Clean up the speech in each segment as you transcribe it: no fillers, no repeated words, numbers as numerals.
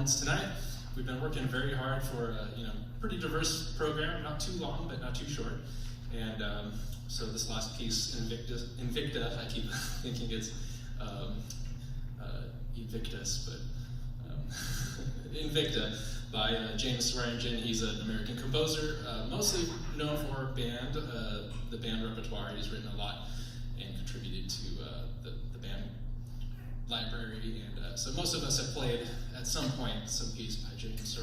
performance tonight. We've been working very hard for a pretty diverse program, not too long but not too short. And so this last piece, Invicta, I keep thinking it's Evictus, but Invicta by James Swearingen. He's an American composer, mostly known for band, the band repertoire. He's written a lot and contributed to the band library, and so most of us have played at some point some piece by James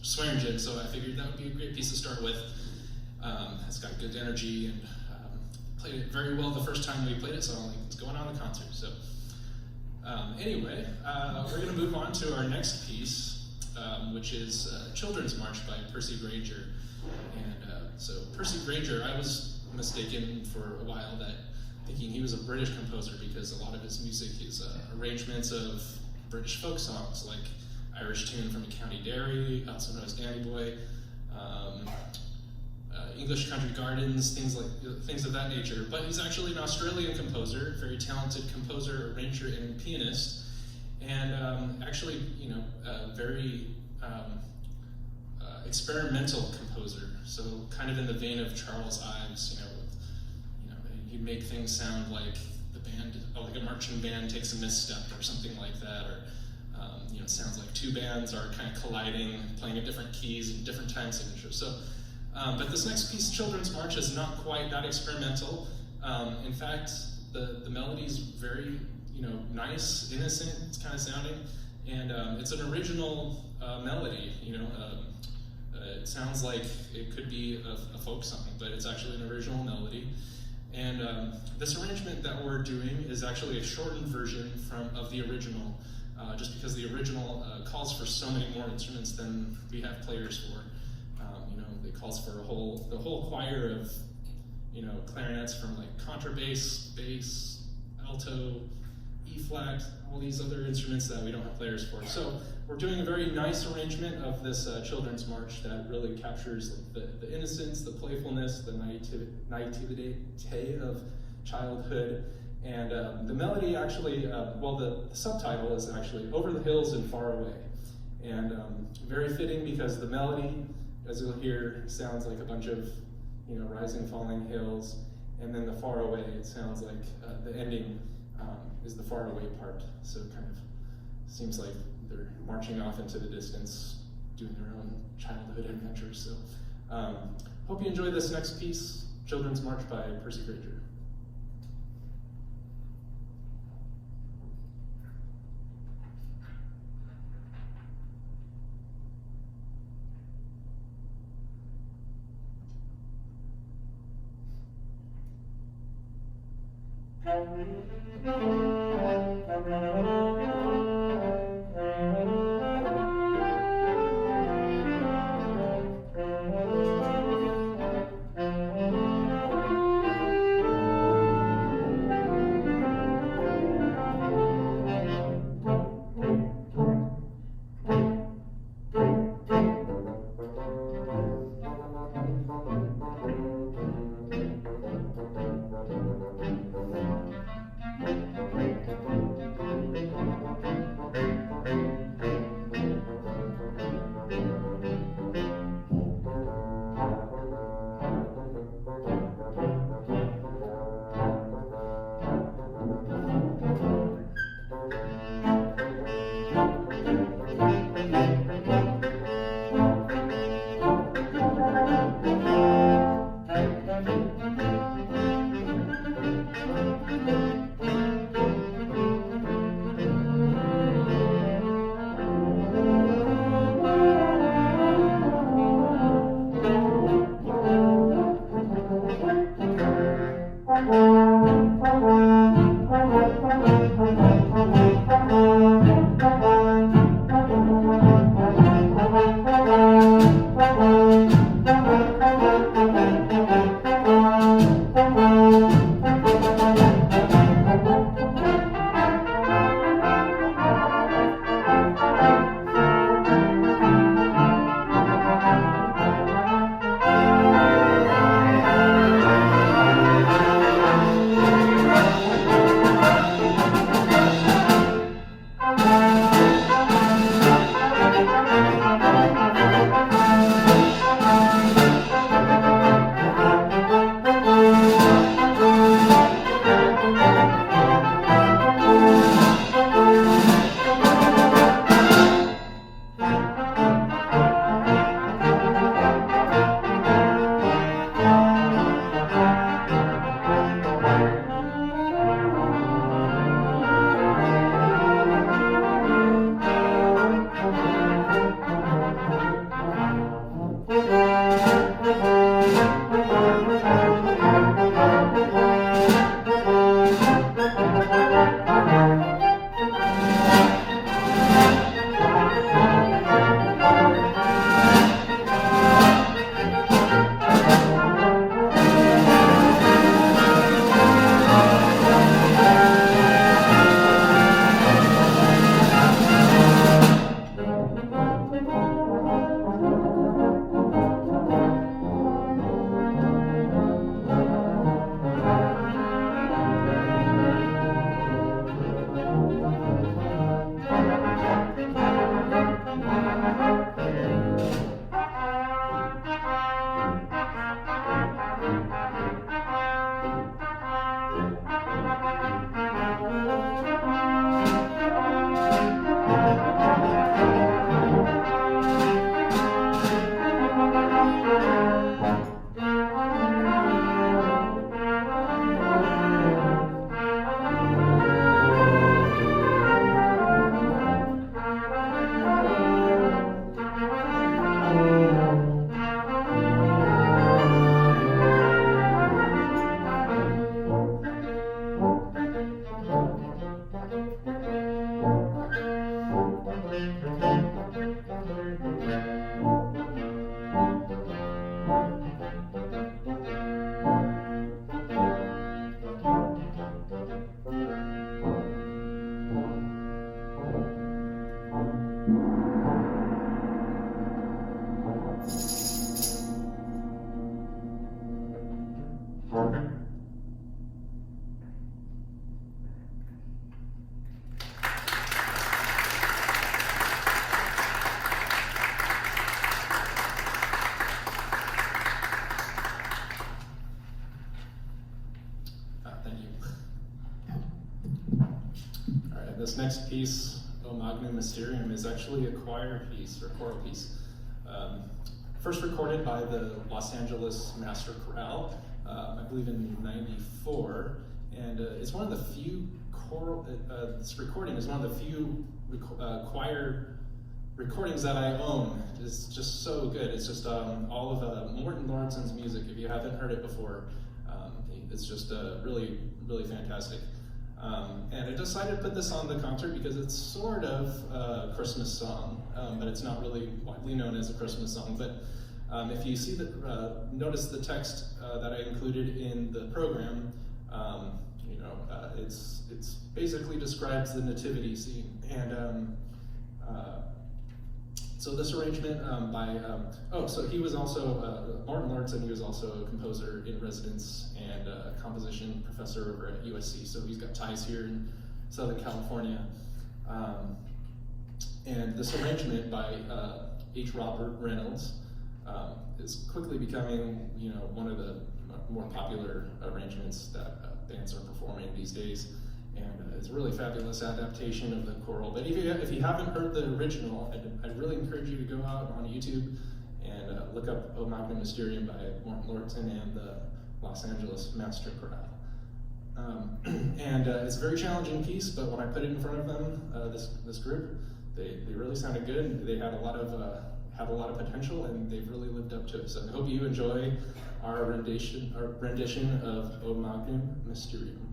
Swearingen, so I figured that would be a great piece to start with. It's got good energy, and played it very well the first time we played it, so I'm like, it's going on the concert. So anyway, we're going to move on to our next piece, which is Children's March by Percy Grainger. And so Percy Grainger, I was mistaken for a while that thinking he was a British composer because a lot of his music is arrangements of British folk songs, like Irish Tune from County Derry, also known as Danny Boy, English Country Gardens, things of that nature. But he's actually an Australian composer, very talented composer, arranger, and pianist, and actually, very experimental composer. So kind of in the vein of Charles Ives, he'd make things sound like the band, like a marching band takes a misstep or something like that, or it sounds like two bands are kind of colliding, playing at different keys and different time signatures. So, but this next piece, Children's March, is not quite that experimental. In fact, the melody's very, nice, innocent, kind of sounding, and it's an original melody. It sounds like it could be a folk song, but it's actually an original melody. And this arrangement that we're doing is actually a shortened version of the original, just because the original calls for so many more instruments than we have players for. It calls for the whole choir of, clarinets from like contrabass, bass, alto, E-flat, all these other instruments that we don't have players for. So we're doing a very nice arrangement of this Children's March that really captures the innocence, the playfulness, the naivete of childhood. And the melody actually, the subtitle is actually Over the Hills and Far Away. And very fitting because the melody, as you'll hear, sounds like a bunch of rising, falling hills. And then the far away, it sounds like the ending is the far away part. So it kind of seems like they're marching off into the distance, doing their own childhood adventures. So hope you enjoy this next piece, Children's March by Percy Grainger. this next piece, O Magnum Mysterium, is actually a choir piece or choral piece. First recorded by the Los Angeles Master Chorale, I believe in '94, and it's one of the few choral. This recording is one of the few choir recordings that I own. It's just so good. It's just all of Morten Lauridsen's music. If you haven't heard it before, it's just really, really fantastic. And I decided to put this on the concert because it's sort of a Christmas song, but it's not really widely known as a Christmas song. But if you see notice the text that I included in the program, it's basically describes the nativity scene. And so this arrangement so he was also, Morten Lauridsen, he was also a composer in residence and a composition professor over at USC, so he's got ties here in Southern California. And this arrangement by H. Robert Reynolds is quickly becoming, one of the more popular arrangements that bands are performing these days. And it's a really fabulous adaptation of the choral. But if you haven't heard the original, I'd really encourage you to go out on YouTube and look up O Magnum Mysterium by Morten Lauridsen and the Los Angeles Master Chorale. And it's a very challenging piece, but when I put it in front of them, this group, they really sounded good. They had a lot of potential, and they've really lived up to it. So I hope you enjoy our rendition of O Magnum Mysterium.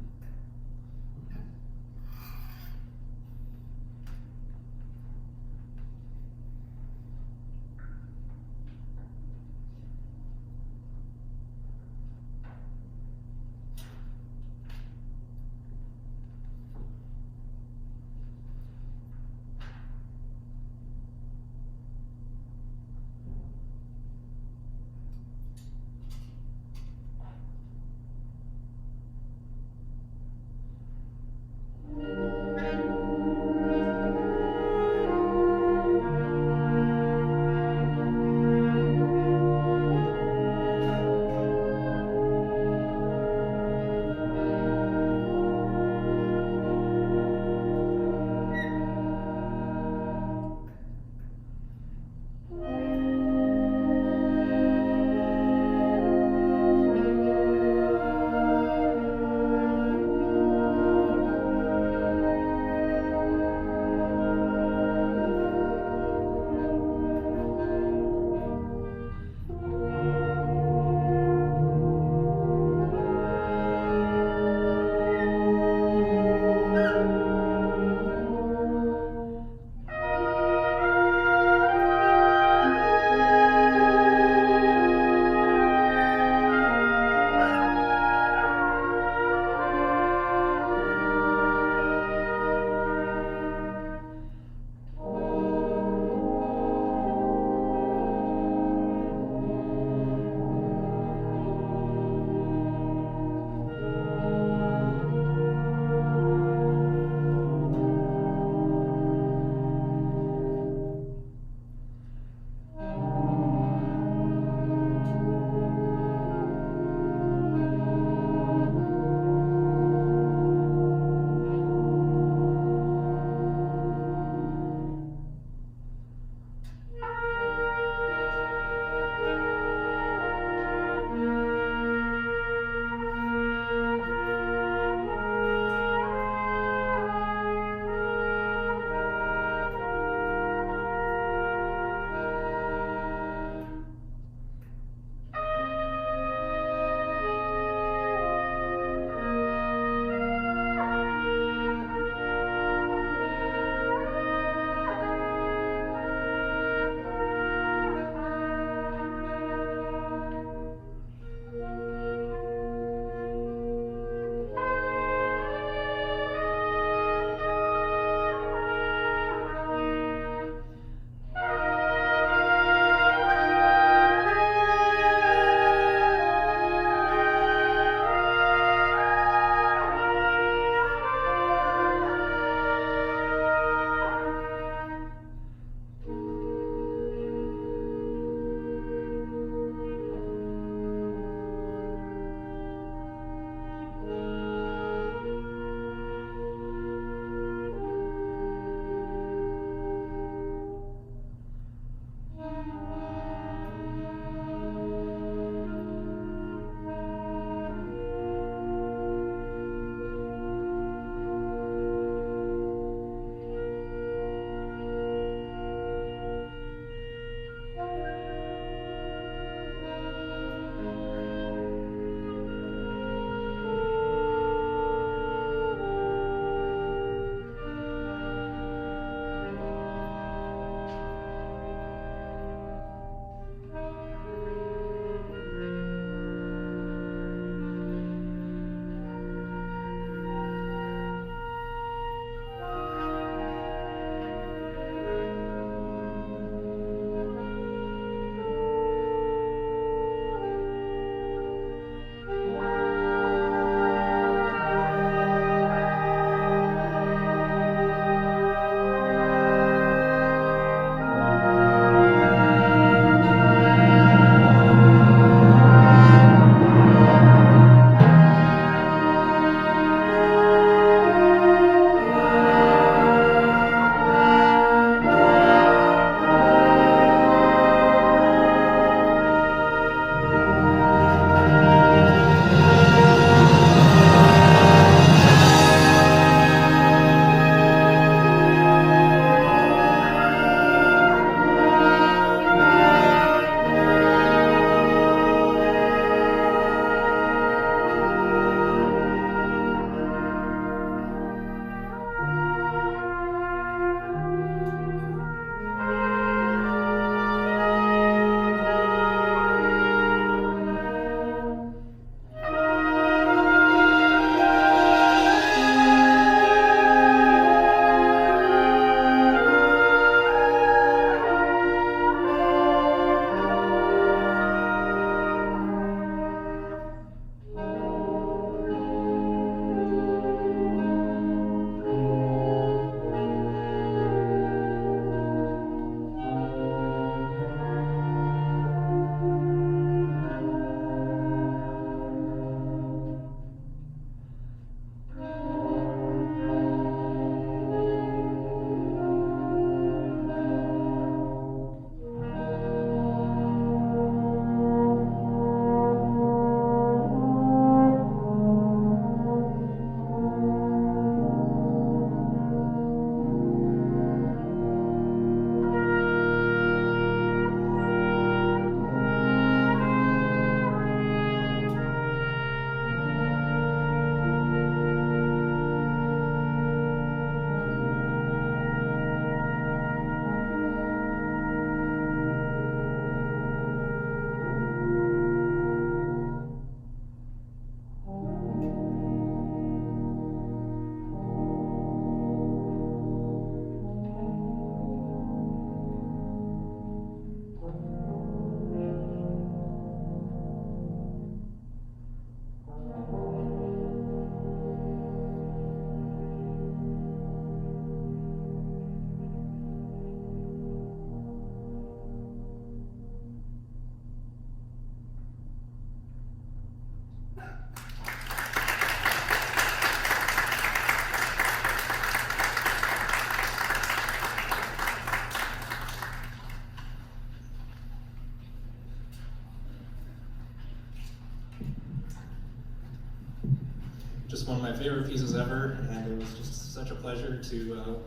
one of my favorite pieces ever, and it was just such a pleasure to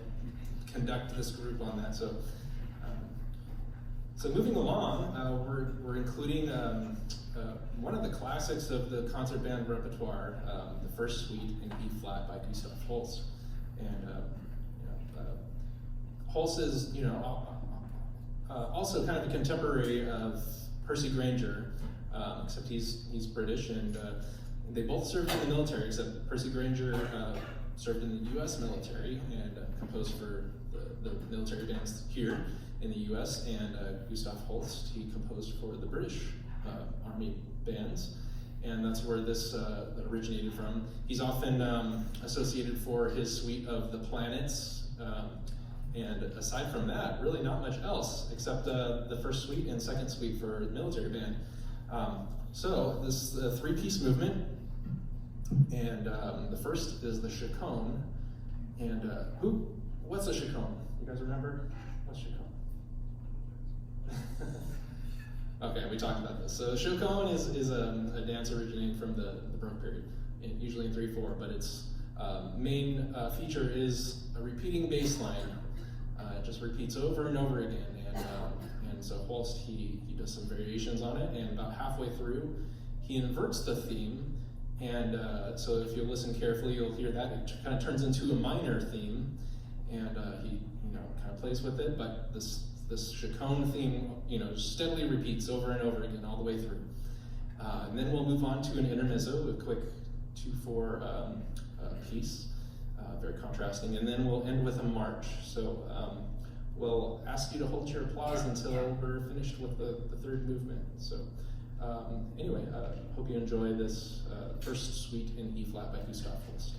conduct this group on that. So moving along, we're including one of the classics of the concert band repertoire, the first suite in E flat by Gustav Holst. And Holst is, also kind of a contemporary of Percy Grainger, except he's British, and they both served in the military, except Percy Grainger served in the U.S. military and composed for the military bands here in the U.S., and Gustav Holst, he composed for the British Army bands, and that's where this originated from. He's often associated for his suite of the planets, and aside from that, really not much else, except the first suite and second suite for the military band. So this is a three-piece movement, and the first is the Chaconne, and what's a Chaconne? You guys remember? What's Chaconne? Okay, we talked about this. So Chaconne is a dance originating from the Baroque period, usually in 3/4, but its main feature is a repeating bass line. It just repeats over and over again, and so Holst, he does some variations on it, and about halfway through, he inverts the theme, and so if you listen carefully, you'll hear that it kind of turns into a minor theme, and he kind of plays with it, but this Chaconne theme, steadily repeats over and over again all the way through. And then we'll move on to an intermezzo, a quick 2/4 piece, very contrasting, and then we'll end with a march. So we'll ask you to hold your applause until we're finished with the third movement. So anyway, hope you enjoy this first suite in E flat by Gustav Holst.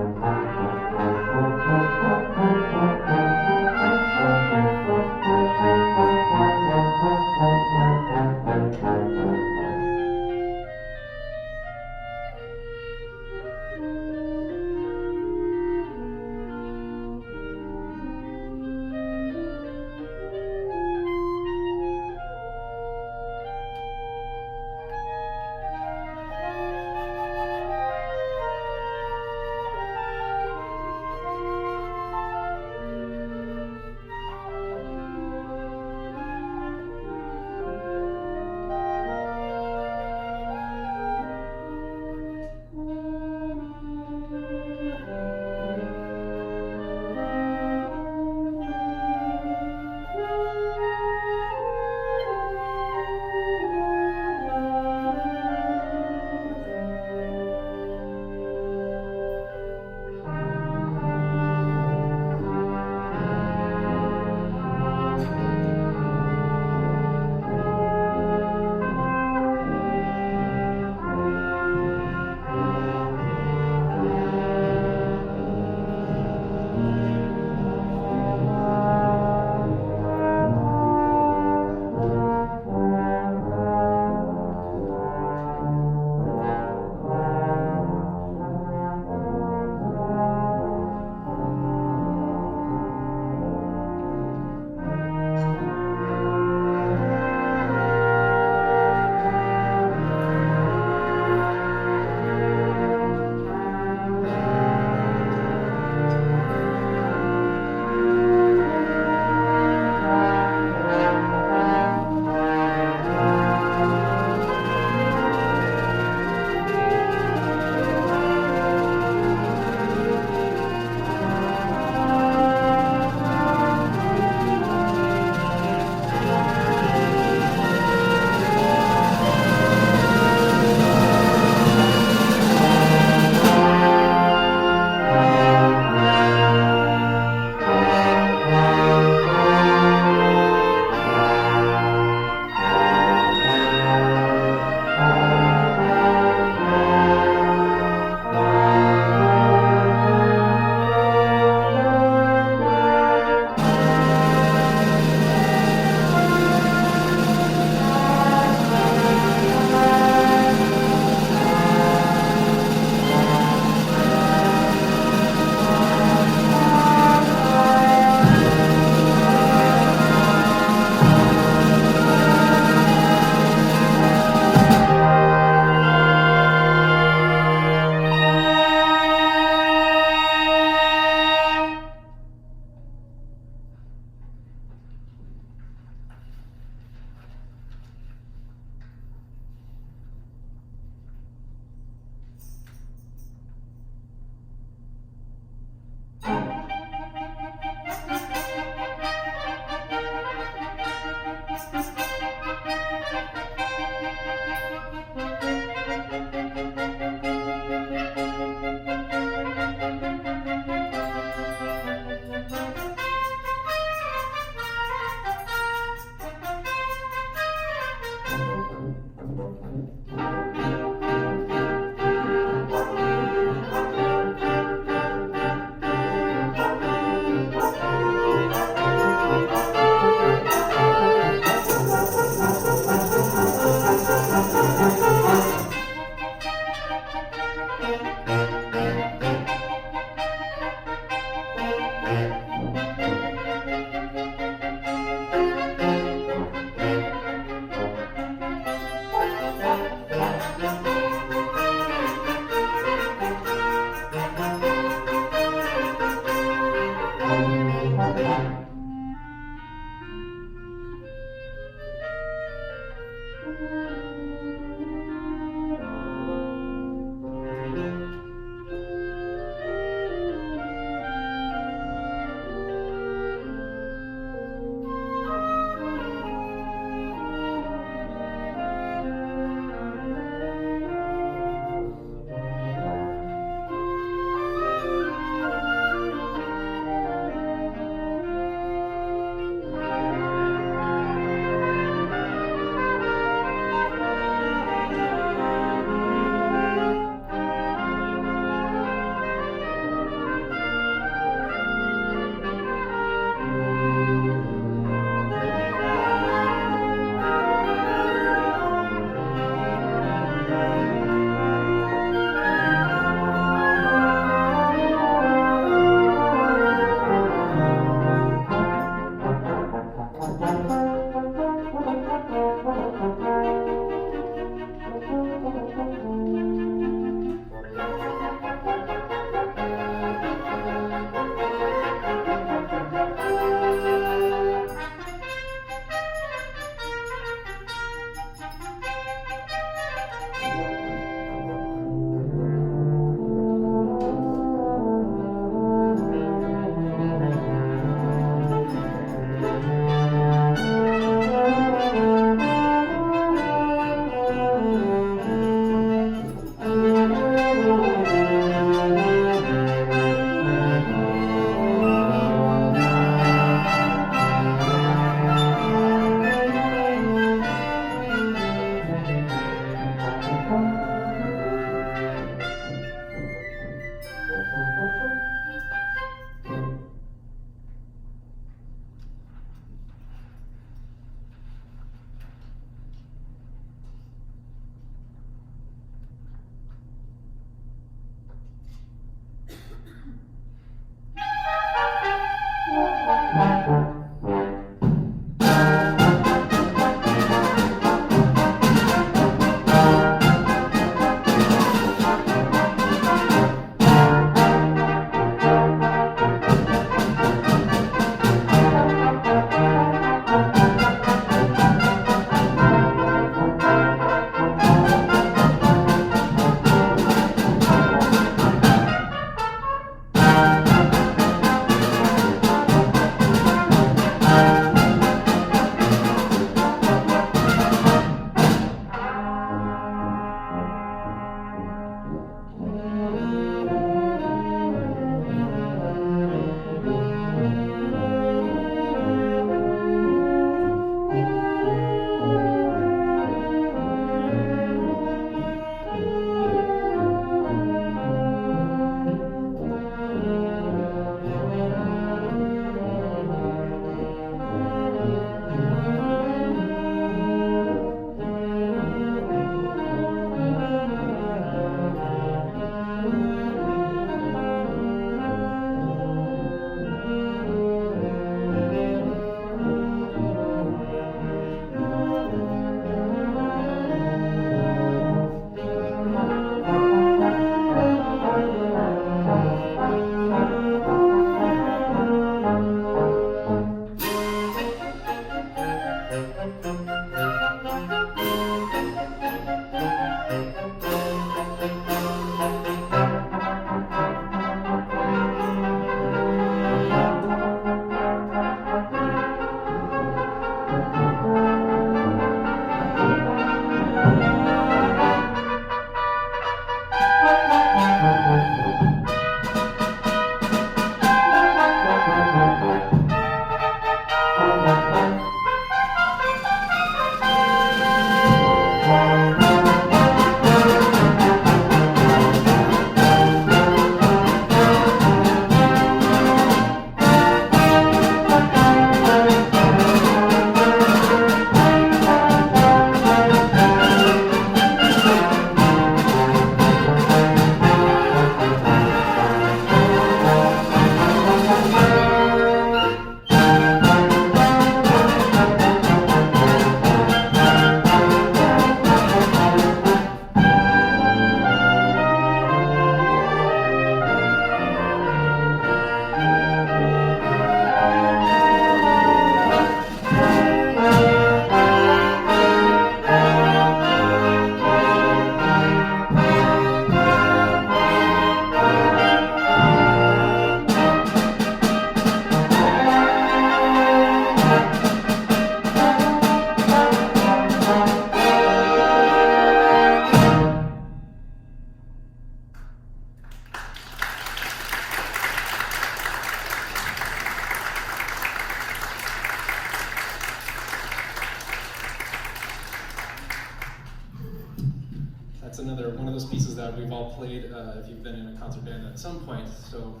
That's another one of those pieces that we've all played if you've been in a concert band at some point. So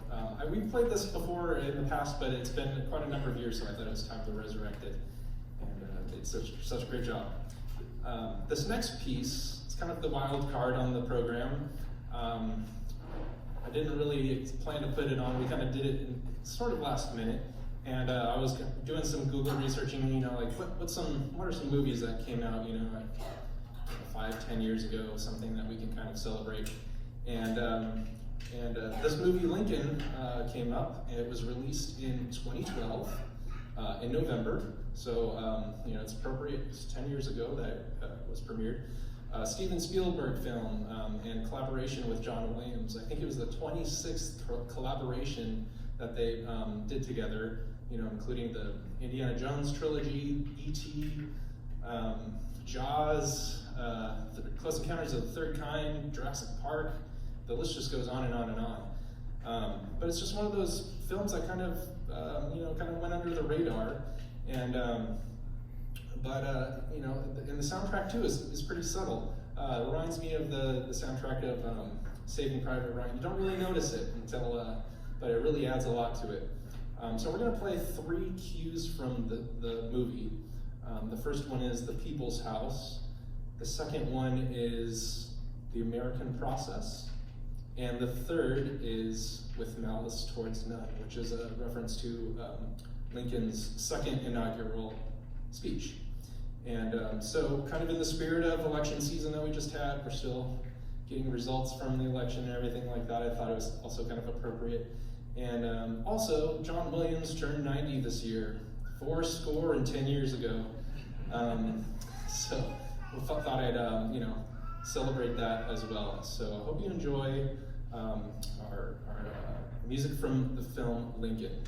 we've played this before in the past, but it's been quite a number of years, so I thought it was time to resurrect it. And it's such a great job. This next piece, it's kind of the wild card on the program. I didn't really plan to put it on. We kind of did it in sort of last minute. And I was doing some Google researching, like what are some movies that came out, like 5-10 years ago, something that we can kind of celebrate. And this movie Lincoln came up. It was released in 2012 in November. So it's appropriate. It's 10 years ago that it was premiered. Steven Spielberg film in collaboration with John Williams. I think it was the 26th collaboration that they did together, including the Indiana Jones trilogy, E.T., Jaws, Close Encounters of the Third Kind, Jurassic Park. The list just goes on and on and on. But it's just one of those films that kind of went under the radar, and and the soundtrack too is pretty subtle. It reminds me of the soundtrack of Saving Private Ryan. You don't really notice it until, but it really adds a lot to it. So we're going to play 3 cues from the movie. The first one is The People's House. The second one is The American Process. And the third is With Malice Towards None, which is a reference to Lincoln's second inaugural speech. And so kind of in the spirit of election season that we just had, we're still getting results from the election and everything like that. I thought it was also kind of appropriate. And also, John Williams turned 90 this year, 10 years ago. So I thought I'd celebrate that as well. So I hope you enjoy our music from the film Lincoln.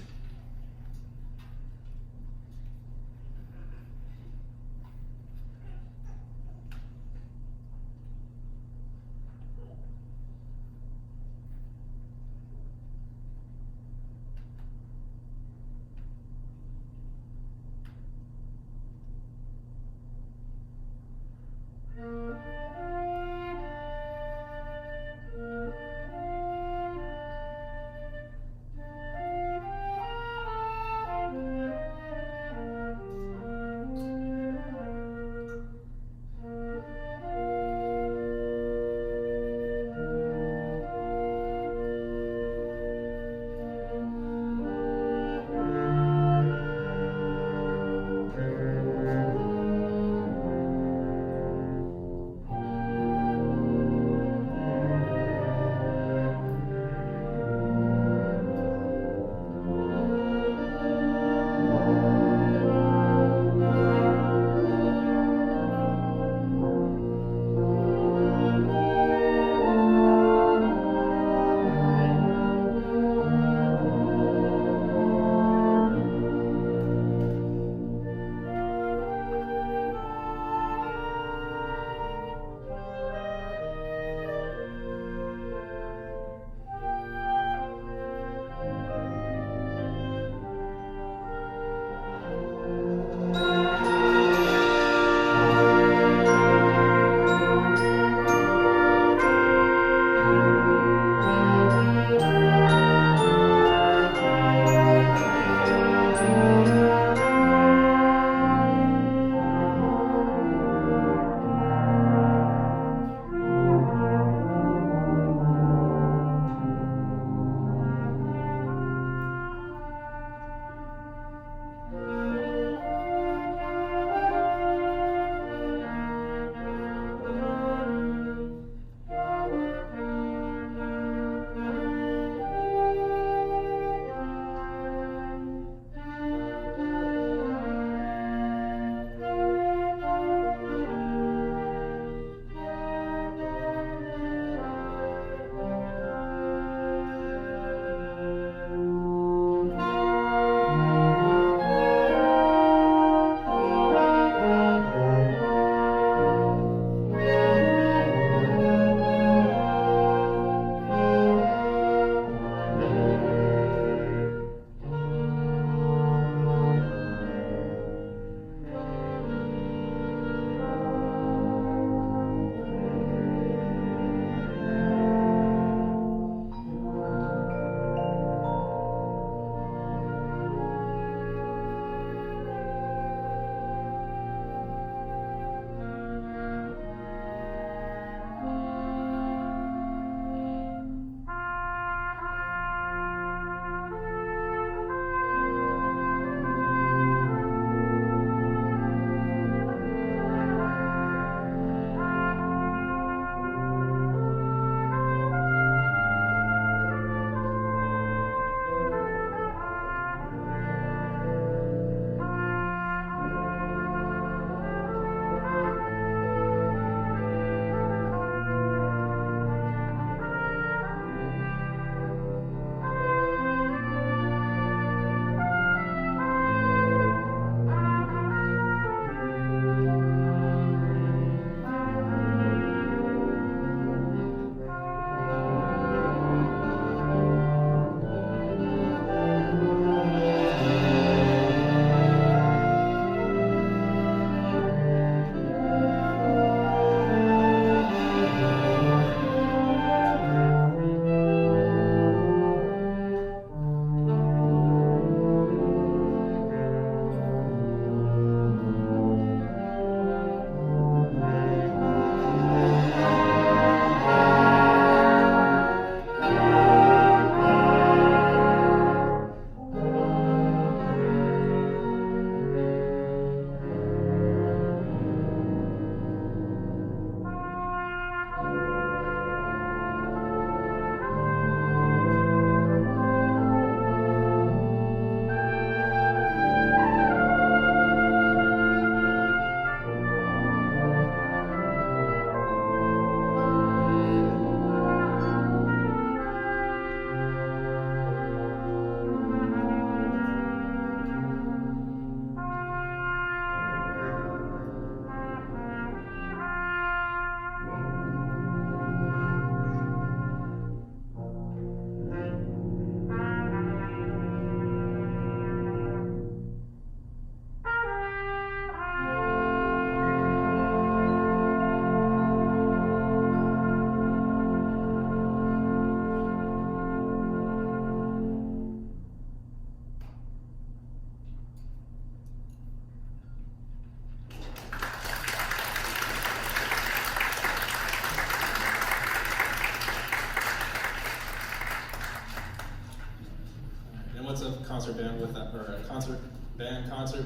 concert band without, or a concert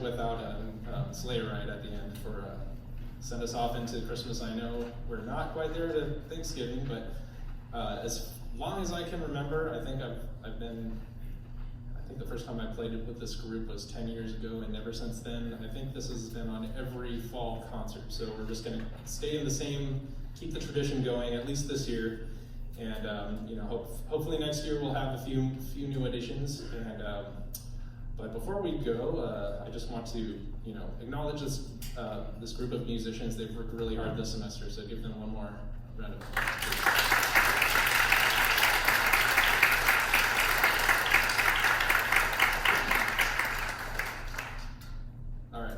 without a sleigh ride at the end for send us off into Christmas. I know we're not quite there to Thanksgiving, but as long as I can remember, I think I've been. I think the first time I played it with this group was 10 years ago, and ever since then, I think this has been on every fall concert. So we're just going to stay in the same, keep the tradition going at least this year, and hopefully next year we'll have a few new additions. And but before we go, I just want to acknowledge this group of musicians. They've worked really hard this semester, so give them one more round of applause.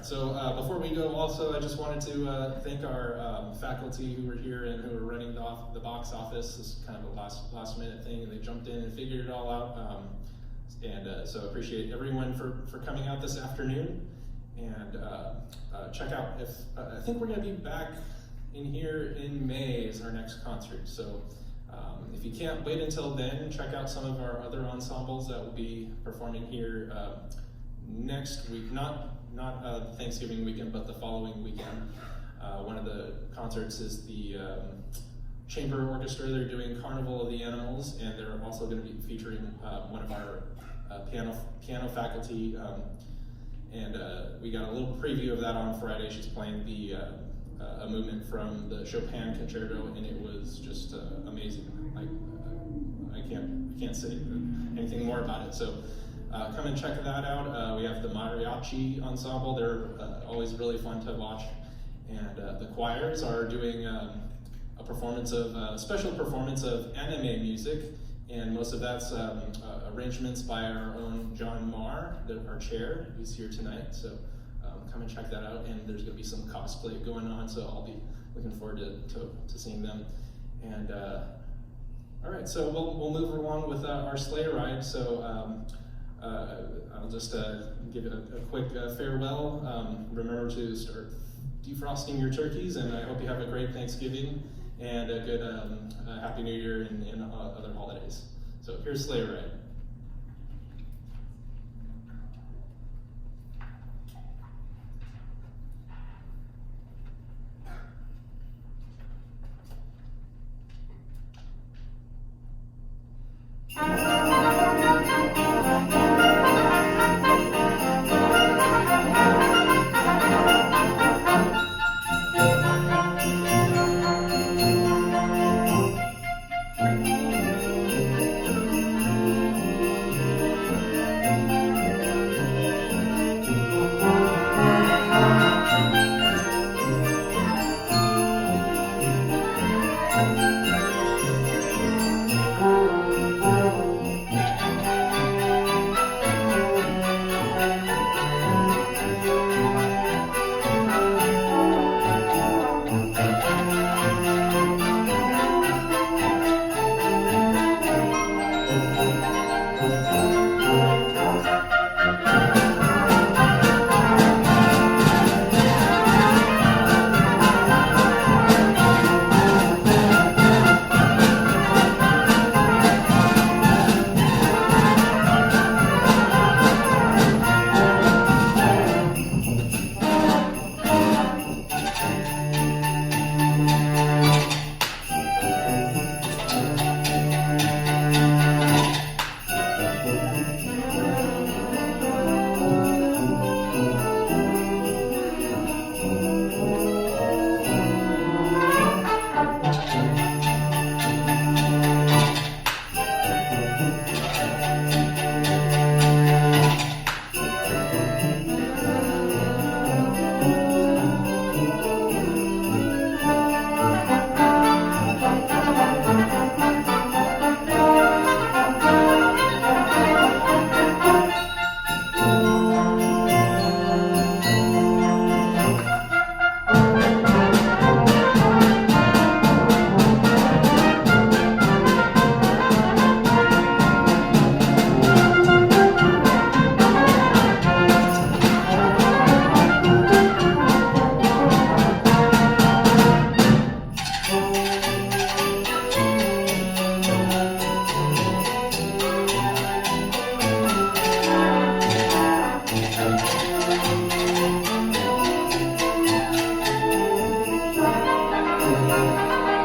So before we go, also, I just wanted to thank our faculty who were here and who were running the box office. This is kind of a last minute thing, and they jumped in and figured it all out. So appreciate everyone for coming out this afternoon. And check out, I think we're going to be back in here in May is our next concert. So if you can't wait until then, check out some of our other ensembles that will be performing here next week. Not Thanksgiving weekend, but the following weekend. One of the concerts is the Chamber Orchestra. They're doing Carnival of the Animals, and they're also going to be featuring one of our piano faculty. And we got a little preview of that on Friday. She's playing a movement from the Chopin Concerto, and it was just amazing. I can't say anything more about it. So. Come and check that out. We have the mariachi ensemble. They're always really fun to watch. And the choirs are doing a special performance of anime music. And most of that's arrangements by our own John Marr, our chair, who's here tonight. So come and check that out. And there's going to be some cosplay going on, so I'll be looking forward to seeing them. And all right, so we'll move along with our sleigh ride. So. I'll just give it a quick farewell. Remember to start defrosting your turkeys, and I hope you have a great Thanksgiving and a good Happy New Year and other holidays. So here's Sleigh Ride.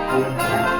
Thank you.